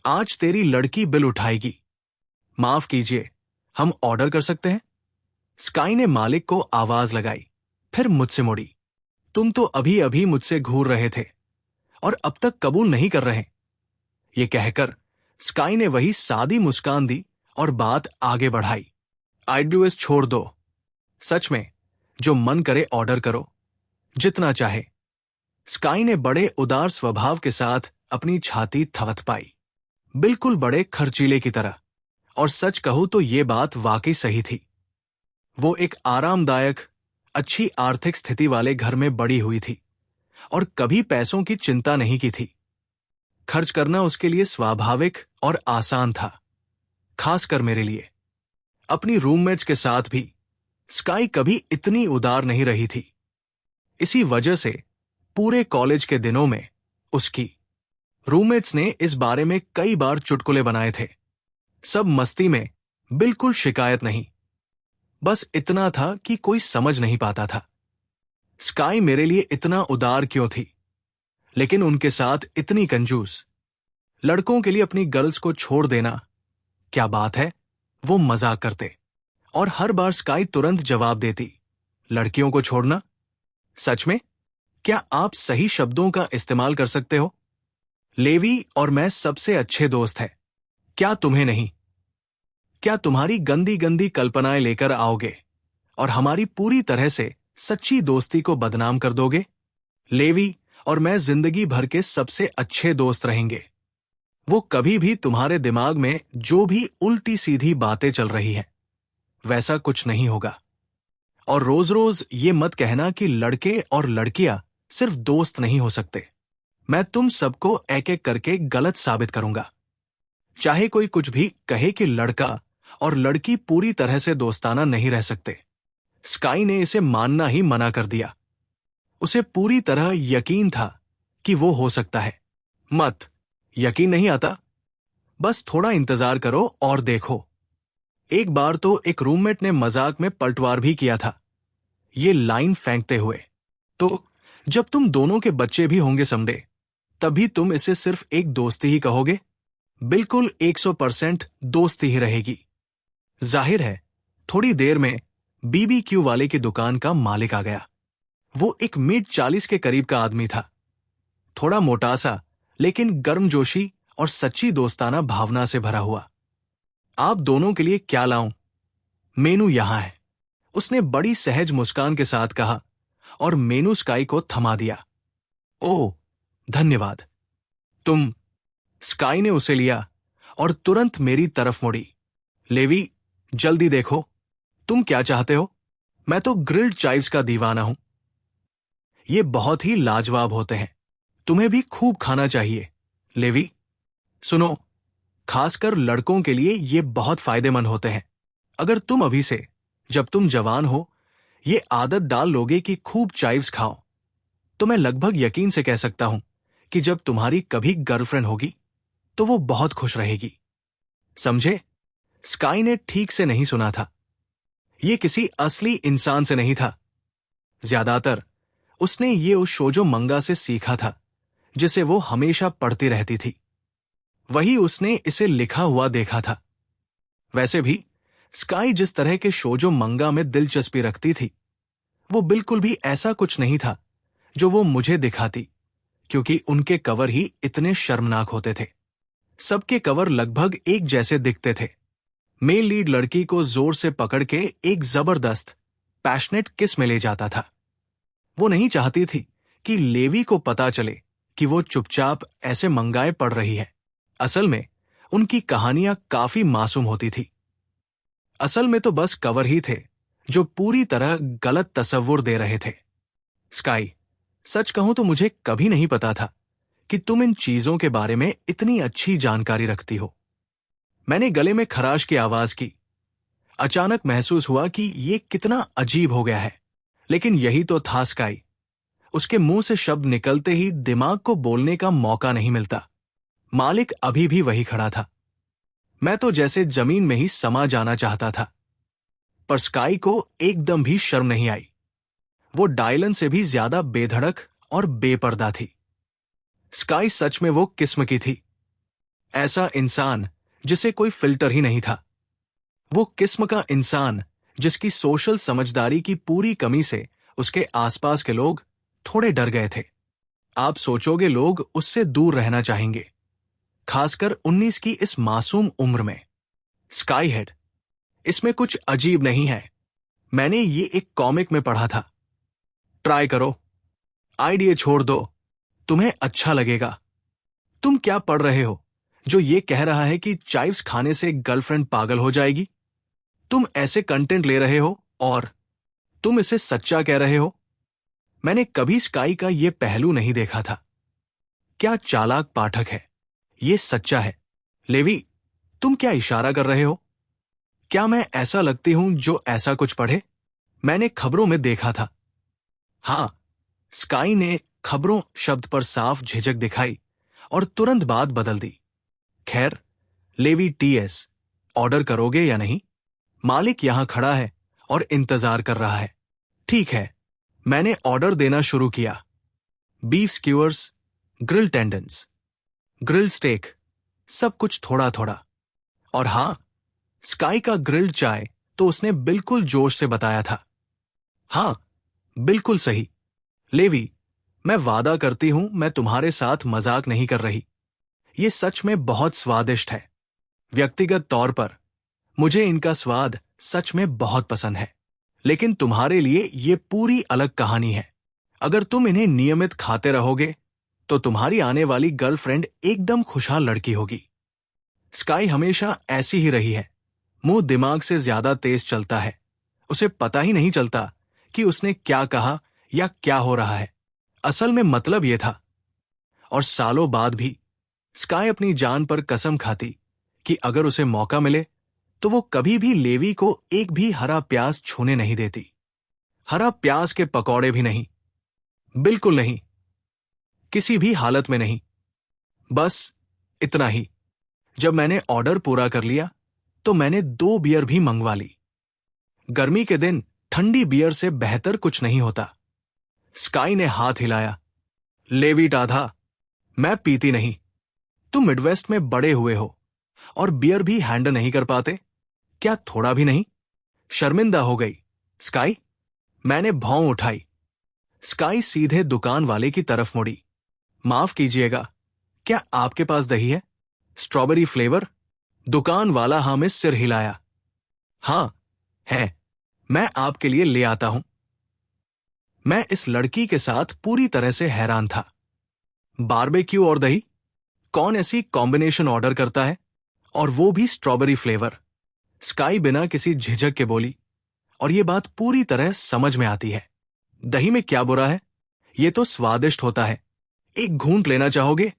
आज तेरी लड़की बिल उठाएगी। माफ कीजिए, हम ऑर्डर कर सकते हैं? स्काई ने मालिक को आवाज लगाई, फिर मुझसे मुड़ी। तुम तो अभी अभी मुझसे घूर रहे थे और अब तक कबूल नहीं कर रहे। ये कहकर स्काई ने वही सादी मुस्कान दी और बात आगे बढ़ाई। आईडीएस छोड़ दो। सच में, जो मन करे ऑर्डर करो, जितना चाहे। स्काई ने बड़े उदार स्वभाव के साथ अपनी छाती थपथपाई, बिल्कुल बड़े खर्चीले की तरह। और सच कहूं तो ये बात वाकई सही थी। वो एक आरामदायक, अच्छी आर्थिक स्थिति वाले घर में बड़ी हुई थी और कभी पैसों की चिंता नहीं की थी। खर्च करना उसके लिए स्वाभाविक और आसान था, खासकर मेरे लिए। अपनी रूममेट्स के साथ भी स्काई कभी इतनी उदार नहीं रही थी। इसी वजह से पूरे कॉलेज के दिनों में उसकी रूममेट्स ने इस बारे में कई बार चुटकुले बनाए थे। सब मस्ती में, बिल्कुल शिकायत नहीं। बस इतना था कि कोई समझ नहीं पाता था स्काई मेरे लिए इतना उदार क्यों थी, लेकिन उनके साथ इतनी कंजूस। लड़कों के लिए अपनी गर्ल्स को छोड़ देना, क्या बात है। वो मजाक करते और हर बार स्काई तुरंत जवाब देती, लड़कियों को छोड़ना? सच में? क्या आप सही शब्दों का इस्तेमाल कर सकते हो? लेवी और मैं सबसे अच्छे दोस्त हैं, क्या तुम्हें नहीं? क्या तुम्हारी गंदी गंदी कल्पनाएं लेकर आओगे और हमारी पूरी तरह से सच्ची दोस्ती को बदनाम कर दोगे? लेवी और मैं जिंदगी भर के सबसे अच्छे दोस्त रहेंगे। वो कभी भी तुम्हारे दिमाग में जो भी उल्टी सीधी बातें चल रही हैं, वैसा कुछ नहीं होगा। और रोज रोज ये मत कहना कि लड़के और लड़कियां सिर्फ दोस्त नहीं हो सकते। मैं तुम सबको एक एक करके गलत साबित करूंगा। चाहे कोई कुछ भी कहे कि लड़का और लड़की पूरी तरह से दोस्ताना नहीं रह सकते, स्काई ने इसे मानना ही मना कर दिया। उसे पूरी तरह यकीन था कि वो हो सकता है। मत, यकीन नहीं आता? बस थोड़ा इंतजार करो और देखो। एक बार तो एक रूममेट ने मजाक में पलटवार भी किया था, ये लाइन फेंकते हुए, तो जब तुम दोनों के बच्चे भी होंगे समझे, तभी तुम इसे सिर्फ एक दोस्ती ही कहोगे? बिल्कुल 100% दोस्ती ही रहेगी। जाहिर है, थोड़ी देर में बीबीक्यू वाले की दुकान का मालिक आ गया। वो एक मिड 40 के करीब का आदमी था, थोड़ा मोटा सा, लेकिन गर्मजोशी और सच्ची दोस्ताना भावना से भरा हुआ। आप दोनों के लिए क्या लाऊं? मेनू यहां है, उसने बड़ी सहज मुस्कान के साथ कहा और मेनू स्काई को थमा दिया। ओह, धन्यवाद। तुम? स्काई ने उसे लिया और तुरंत मेरी तरफ मुड़ी। लेवी, जल्दी देखो, तुम क्या चाहते हो? मैं तो ग्रिल्ड चाइव्स का दीवाना हूं। ये बहुत ही लाजवाब होते हैं, तुम्हें भी खूब खाना चाहिए। लेवी, सुनो, खासकर लड़कों के लिए ये बहुत फायदेमंद होते हैं। अगर तुम अभी से, जब तुम जवान हो, ये आदत डाल लोगे कि खूब चाइव्स खाओ, तो मैं लगभग यकीन से कह सकता हूं कि जब तुम्हारी कभी गर्लफ्रेंड होगी तो वो बहुत खुश रहेगी। समझे? स्काई ने ठीक से नहीं सुना था। ये किसी असली इंसान से नहीं था। ज्यादातर उसने ये उस शोजो मंगा से सीखा था जिसे वो हमेशा पढ़ती रहती थी। वही उसने इसे लिखा हुआ देखा था। वैसे भी स्काई जिस तरह के शोजो मंगा में दिलचस्पी रखती थी, वो बिल्कुल भी ऐसा कुछ नहीं था जो वो मुझे दिखाती, क्योंकि उनके कवर ही इतने शर्मनाक होते थे। सबके कवर लगभग एक जैसे दिखते थे। मेल लीड लड़की को जोर से पकड़ के एक जबरदस्त पैशनेट किस में ले जाता था। वो नहीं चाहती थी कि लेवी को पता चले कि वो चुपचाप ऐसे मंगाए पढ़ रही है। असल में उनकी कहानियां काफी मासूम होती थी। असल में तो बस कवर ही थे जो पूरी तरह गलत तस्वुर दे रहे थे। स्काई, सच कहूं तो मुझे कभी नहीं पता था कि तुम इन चीजों के बारे में इतनी अच्छी जानकारी रखती हो। मैंने गले में खराश की आवाज की। अचानक महसूस हुआ कि ये कितना अजीब हो गया है, लेकिन यही तो था स्काई। उसके मुंह से शब्द निकलते ही दिमाग को बोलने का मौका नहीं मिलता। मालिक अभी भी वही खड़ा था। मैं तो जैसे जमीन में ही समा जाना चाहता था, पर स्काई को एकदम भी शर्म नहीं आई। वो डायलन से भी ज्यादा बेधड़क और बेपर्दा थी। स्काई सच में वो किस्म की थी, ऐसा इंसान जिसे कोई फिल्टर ही नहीं था। वो किस्म का इंसान जिसकी सोशल समझदारी की पूरी कमी से उसके आसपास के लोग थोड़े डर गए थे। आप सोचोगे लोग उससे दूर रहना चाहेंगे, खासकर 19 की इस मासूम उम्र में। स्काई हेड, इसमें कुछ अजीब नहीं है। मैंने ये एक कॉमिक में पढ़ा था। ट्राई करो, आइडिया छोड़ दो, तुम्हें अच्छा लगेगा। तुम क्या पढ़ रहे हो जो ये कह रहा है कि चाइव्स खाने से गर्लफ्रेंड पागल हो जाएगी? तुम ऐसे कंटेंट ले रहे हो और तुम इसे सच्चा कह रहे हो? मैंने कभी स्काई का ये पहलू नहीं देखा था। क्या चालाक पाठक है, ये सच्चा है। लेवी, तुम क्या इशारा कर रहे हो? क्या मैं ऐसा लगती हूं जो ऐसा कुछ पढ़े? मैंने खबरों में देखा था। हां, स्काई ने खबरों शब्द पर साफ झिझक दिखाई और तुरंत बात बदल दी। खैर, लेवी टीएस, ऑर्डर करोगे या नहीं? मालिक यहां खड़ा है और इंतजार कर रहा है। ठीक है, मैंने ऑर्डर देना शुरू किया। Beef skewers, grill tendons, grill steak, सब कुछ थोड़ा थोड़ा। और हां, स्काई का ग्रिल्ड चाय तो उसने बिल्कुल जोश से बताया था। हां, बिल्कुल सही। लेवी, मैं वादा करती हूं मैं तुम्हारे साथ मजाक नहीं कर रही। ये सच में बहुत स्वादिष्ट है। व्यक्तिगत तौर पर मुझे इनका स्वाद सच में बहुत पसंद है, लेकिन तुम्हारे लिए ये पूरी अलग कहानी है। अगर तुम इन्हें नियमित खाते रहोगे तो तुम्हारी आने वाली गर्लफ्रेंड एकदम खुशहाल लड़की होगी। स्काई हमेशा ऐसी ही रही है। मुंह दिमाग से ज्यादा तेज चलता है। उसे पता ही नहीं चलता कि उसने क्या कहा या क्या हो रहा है। असल में मतलब यह था। और सालों बाद भी स्काई अपनी जान पर कसम खाती कि अगर उसे मौका मिले तो वो कभी भी लेवी को एक भी हरा प्याज छूने नहीं देती। हरा प्याज के पकौड़े भी नहीं, बिल्कुल नहीं, किसी भी हालत में नहीं। बस इतना ही। जब मैंने ऑर्डर पूरा कर लिया तो मैंने 2 बियर भी मंगवा ली। गर्मी के दिन ठंडी बियर से बेहतर कुछ नहीं होता। स्काई ने हाथ हिलाया। लेवी टाधा, मैं पीती नहीं। तुम मिडवेस्ट में बड़े हुए हो और बियर भी हैंडल नहीं कर पाते? क्या थोड़ा भी नहीं? शर्मिंदा हो गई स्काई? मैंने भौं उठाई। स्काई सीधे दुकान वाले की तरफ मुड़ी। माफ कीजिएगा, क्या आपके पास दही है? Strawberry flavour? दुकान वाला हां में सिर हिलाया। हां, है, मैं आपके लिए ले आता हूं। मैं इस लड़की के साथ पूरी तरह से हैरान था। बारबेक्यू और दही? कौन ऐसी कॉम्बिनेशन ऑर्डर करता है? और वो भी स्ट्रॉबेरी फ्लेवर? स्काई बिना किसी झिझक के बोली, और ये बात पूरी तरह समझ में आती है। दही में क्या बुरा है? ये तो स्वादिष्ट होता है। एक घूंट लेना चाहोगे?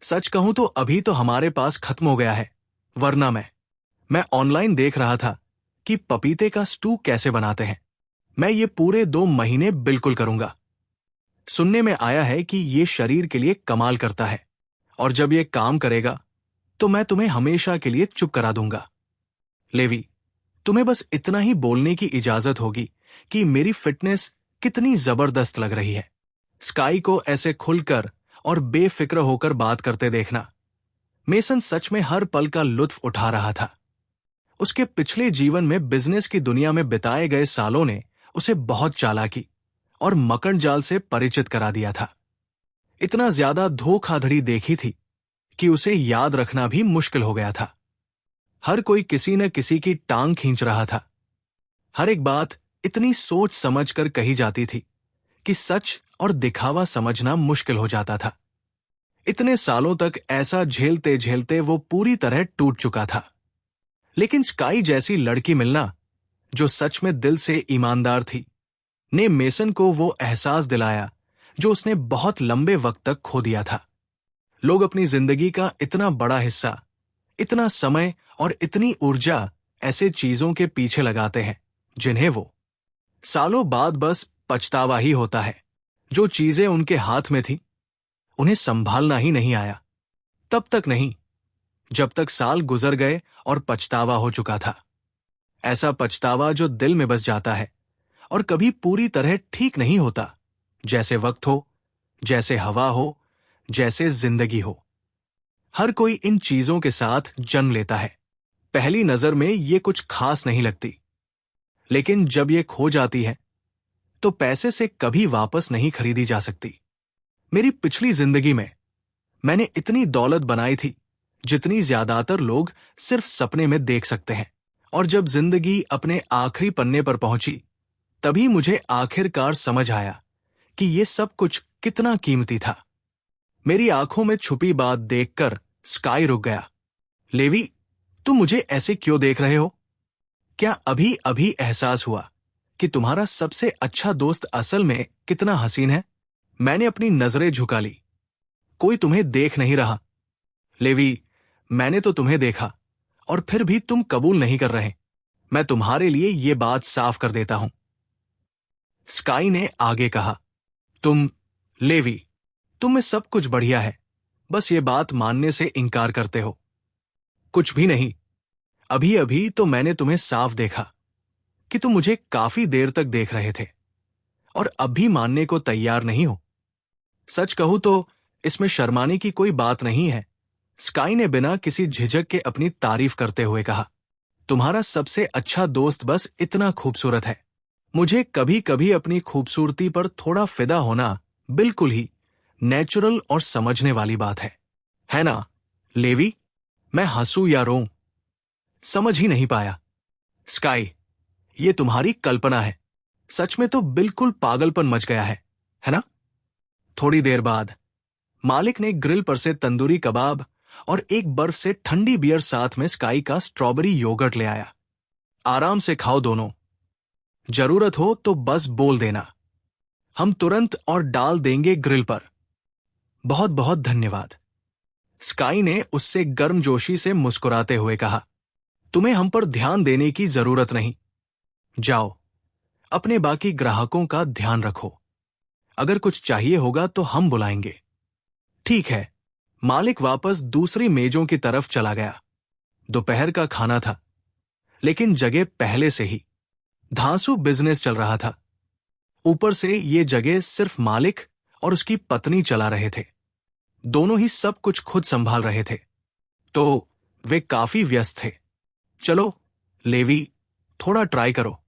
सच कहूं तो अभी तो हमारे पास खत्म हो गया है, वरना मैं ऑनलाइन देख रहा था कि पपीते का स्टू कैसे बनाते हैं। मैं ये पूरे 2 महीने बिल्कुल करूंगा। सुनने में आया है कि ये शरीर के लिए कमाल करता है, और जब ये काम करेगा तो मैं तुम्हें हमेशा के लिए चुप करा दूंगा। लेवी, तुम्हें बस इतना ही बोलने की इजाजत होगी कि मेरी फिटनेस कितनी जबरदस्त लग रही है। स्काई को ऐसे खुलकर और बेफिक्र होकर बात करते देखना, मेसन सच में हर पल का लुत्फ उठा रहा था। उसके पिछले जीवन में बिजनेस की दुनिया में बिताए गए सालों ने उसे बहुत चालाकी और मकड़ जाल से परिचित करा दिया था। इतना ज्यादा धोखाधड़ी देखी थी कि उसे याद रखना भी मुश्किल हो गया था। हर कोई किसी न किसी की टांग खींच रहा था। हर एक बात इतनी सोच समझ कर कही जाती थी कि सच और दिखावा समझना मुश्किल हो जाता था। इतने सालों तक ऐसा झेलते झेलते वो पूरी तरह टूट चुका था। लेकिन स्काई जैसी लड़की मिलना, जो सच में दिल से ईमानदार थी, ने मेसन को वो एहसास दिलाया जो उसने बहुत लंबे वक्त तक खो दिया था। लोग अपनी जिंदगी का इतना बड़ा हिस्सा, इतना समय और इतनी ऊर्जा ऐसे चीजों के पीछे लगाते हैं जिन्हें वो सालों बाद बस पछतावा ही होता है। जो चीजें उनके हाथ में थी, उन्हें संभालना ही नहीं आया। तब तक नहीं जब तक साल गुजर गए और पछतावा हो चुका था। ऐसा पछतावा जो दिल में बस जाता है और कभी पूरी तरह ठीक नहीं होता, जैसे वक्त हो, जैसे हवा हो, जैसे जिंदगी हो। हर कोई इन चीजों के साथ जन्म लेता है। पहली नजर में ये कुछ खास नहीं लगती, लेकिन जब ये खो जाती है तो पैसे से कभी वापस नहीं खरीदी जा सकती। मेरी पिछली जिंदगी में मैंने इतनी दौलत बनाई थी जितनी ज्यादातर लोग सिर्फ सपने में देख सकते हैं। और जब जिंदगी अपने आखिरी पन्ने पर पहुंची, तभी मुझे आखिरकार समझ आया कि ये सब कुछ कितना कीमती था। मेरी आंखों में छुपी बात देखकर स्काई रुक गया। लेवी, तुम मुझे ऐसे क्यों देख रहे हो? क्या अभी अभी एहसास हुआ कि तुम्हारा सबसे अच्छा दोस्त असल में कितना हसीन है? मैंने अपनी नजरें झुका ली। कोई तुम्हें देख नहीं रहा। लेवी, मैंने तो तुम्हें देखा और फिर भी तुम कबूल नहीं कर रहे। मैं तुम्हारे लिए ये बात साफ कर देता हूं। स्काई ने आगे कहा, लेवी, तुम में सब कुछ बढ़िया है, बस ये बात मानने से इनकार करते हो। कुछ भी नहीं। अभी अभी तो मैंने तुम्हें साफ देखा कि तुम मुझे काफी देर तक देख रहे थे और अब भी मानने को तैयार नहीं हो। सच कहूं तो इसमें शर्माने की कोई बात नहीं है। स्काई ने बिना किसी झिझक के अपनी तारीफ करते हुए कहा, तुम्हारा सबसे अच्छा दोस्त बस इतना खूबसूरत है। मुझे कभी कभी अपनी खूबसूरती पर थोड़ा फिदा होना बिल्कुल ही नेचुरल और समझने वाली बात है ना लेवी? मैं हंसूं या रोऊं समझ ही नहीं पाया। स्काई, ये तुम्हारी कल्पना है। सच में तो बिल्कुल पागलपन मच गया है ना? थोड़ी देर बाद मालिक ने ग्रिल पर से तंदूरी कबाब और एक बर्फ से ठंडी बियर साथ में स्काई का स्ट्रॉबेरी योगर्ट ले आया। आराम से खाओ दोनों। जरूरत हो तो बस बोल देना, हम तुरंत और डाल देंगे ग्रिल पर। बहुत बहुत धन्यवाद। स्काई ने उससे गर्मजोशी से मुस्कुराते हुए कहा, तुम्हें हम पर ध्यान देने की जरूरत नहीं। जाओ, अपने बाकी ग्राहकों का ध्यान रखो। अगर कुछ चाहिए होगा तो हम बुलाएंगे। ठीक है। मालिक वापस दूसरी मेजों की तरफ चला गया। दोपहर का खाना था, लेकिन जगह पहले से ही धांसू बिजनेस चल रहा था। ऊपर से ये जगह सिर्फ मालिक और उसकी पत्नी चला रहे थे। दोनों ही सब कुछ खुद संभाल रहे थे, तो वे काफी व्यस्त थे। चलो लेवी, थोड़ा ट्राई करो।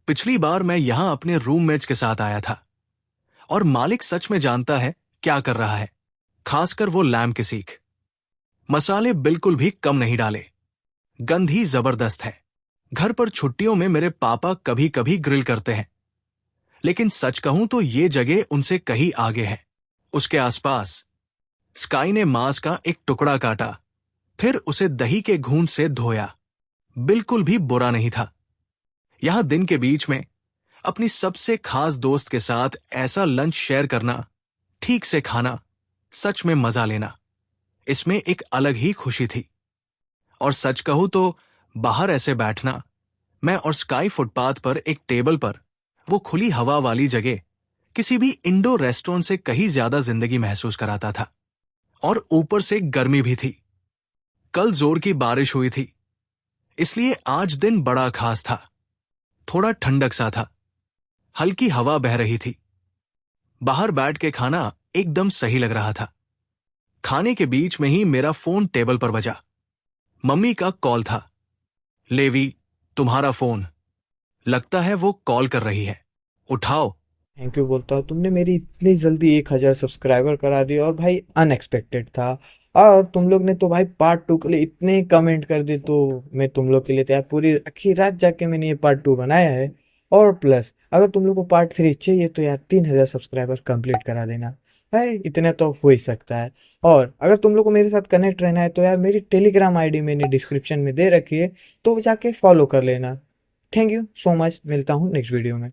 पिछली बार मैं यहां अपने रूममेट्स के साथ आया था और मालिक सच में जानता है क्या कर रहा है, खासकर वो लैम्ब की सीख। मसाले बिल्कुल भी कम नहीं डाले। गंध ही जबरदस्त है। घर पर छुट्टियों में मेरे पापा कभी कभी ग्रिल करते हैं, लेकिन सच कहूं तो ये जगह उनसे कहीं आगे है। उसके आसपास स्काई ने मांस का एक टुकड़ा काटा, फिर उसे दही के घूंट से धोया। बिल्कुल भी बुरा नहीं था। यहां दिन के बीच में अपनी सबसे खास दोस्त के साथ ऐसा लंच शेयर करना, ठीक से खाना, सच में मजा लेना, इसमें एक अलग ही खुशी थी। और सच कहूं तो बाहर ऐसे बैठना, मैं और स्काई फुटपाथ पर एक टेबल पर, वो खुली हवा वाली जगह, किसी भी इंडोर रेस्टोरेंट से कहीं ज्यादा जिंदगी महसूस कराता था। और ऊपर से गर्मी भी थी। कल जोर की बारिश हुई थी, इसलिए आज दिन बड़ा खास था। थोड़ा ठंडक सा था, हल्की हवा बह रही थी। बाहर बैठ के खाना एकदम सही लग रहा था। खाने के बीच में ही मेरा फोन टेबल पर बजा। मम्मी का कॉल था। लेवी, तुम्हारा फोन। लगता है वो कॉल कर रही है, उठाओ। थैंक यू बोलता हूँ, तुमने मेरी इतनी जल्दी 1,000 सब्सक्राइबर करा दिए, और भाई अनएक्सपेक्टेड था। और तुम लोग ने तो भाई पार्ट 2 के लिए इतने कमेंट कर दिए, तो मैं तुम लोग के लिए तैयार, पूरी आखिर रात जाके मैंने ये पार्ट 2 बनाया है। और प्लस अगर तुम लोग को पार्ट 3 चाहिए तो यार 3,000 सब्सक्राइबर कंप्लीट करा देना है, इतने तो हो ही सकता है। और अगर तुम लोग को मेरे साथ कनेक्ट रहना है तो यार मेरी टेलीग्राम आईडी मैंने डिस्क्रिप्शन में दे रखी है, तो जाके फॉलो कर लेना। थैंक यू सो मच, मिलता हूँ नेक्स्ट वीडियो में।